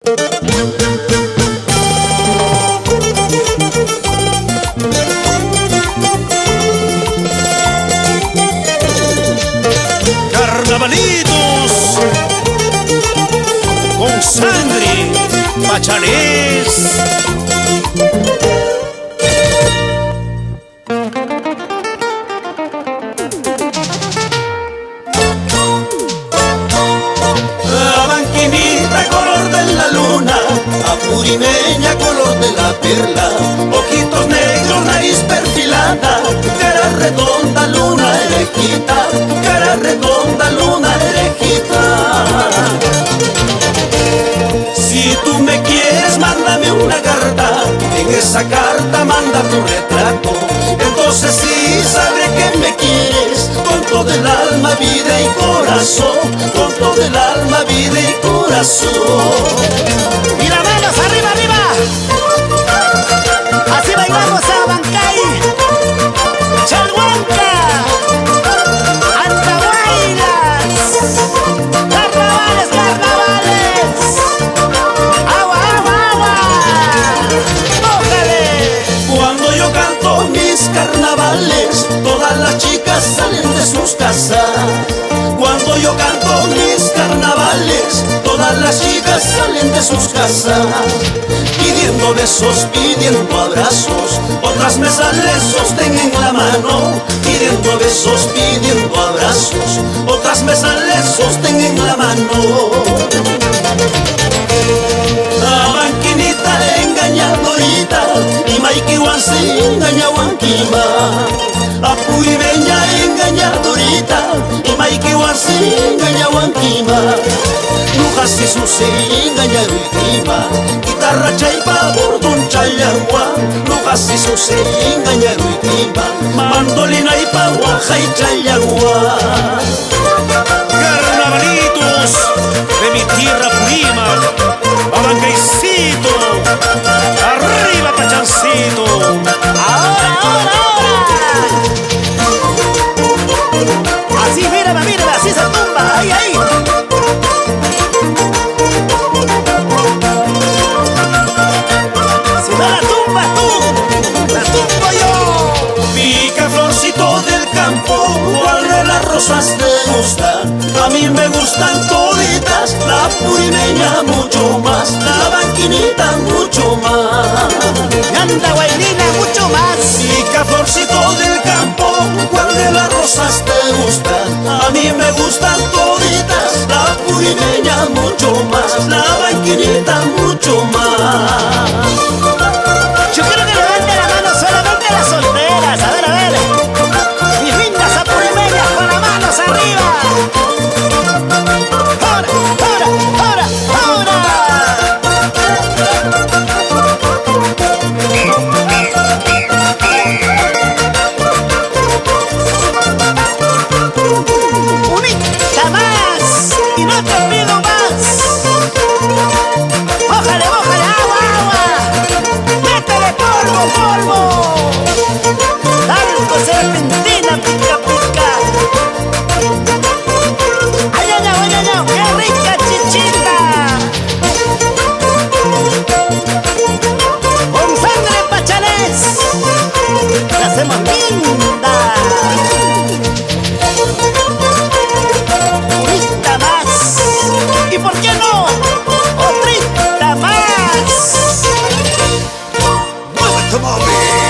Carnavalitos con sangre pachanés. La banquinita color de la luna, apurimeña color de la perla, ojitos negros, nariz perfilada, cara redonda, luna erejita, cara redonda, luna erejita. Si tú me quieres, mándame una carta, en esa carta manda tu retrato, entonces sí sabré que me quieres, con todo el alma, vida y corazón, con todo el alma, vida y corazón. ¡Mira, manos arriba, arriba! Así bailamos a Bancay, Chalhuanca, Antahuaylas. Carnavales, carnavales. Agua, agua, agua. ¡Ójale! Cuando yo canto mis carnavales, todas las chicas salen de sus casas. Cuando yo canto mis carnavales, todas las chicas salen de sus casas, pidiendo besos, pidiendo abrazos, otras mesas les sostén en la mano, pidiendo besos, pidiendo abrazos, otras mesas les sostén en la mano. La banquinita engañadorita, y Maiki Wansi engañahuanquima, apurimeña engañadorita, y Maiki Wansi engañahuanquima, lujas y susi engañahuanquima, guitarra chaipa bordón chayagua, lujas y susi engañahuanquima, mandolina y paguaja y chayagua. Carnavalitos de mi tierra Purima, Abancaycito, arriba Pachancito. ¡Ahora, ahora, ahora! Así, mírame, mírame, así se tumba, ahí, ahí. Si no la tumbas tú, la tumbo yo. Pica florcito del campo, ¿cuál de las rosas te gusta? A mí me gustan toditas, la purimeña mucho más, la banquinita mucho más. Y Antahuaylina mucho más. Pica florcito del campo, ¿cuál de las rosas te gusta? A mí me gustan toditas, la purimeña mucho más, la banquinita mucho más. Yo quiero que levante la mano solamente las solteras. A ver. Mis lindas apurimeñas con las manos arriba. ¡Ahora, ahora, ahora, ahora! Unita más y no te pido más. ¡Mójale, mójale, agua, agua! ¡Métele polvo, polvo! ¡Talco, serpentina, pica, pica! ¡Ay, ay, ay, ay, ay! ¡Qué rica chichita! ¡Con sangre pachanés! ¡La hacemos linda! ¡Unita más! ¿Y por qué no? ¡Otrita más! ¡Muévete, mami!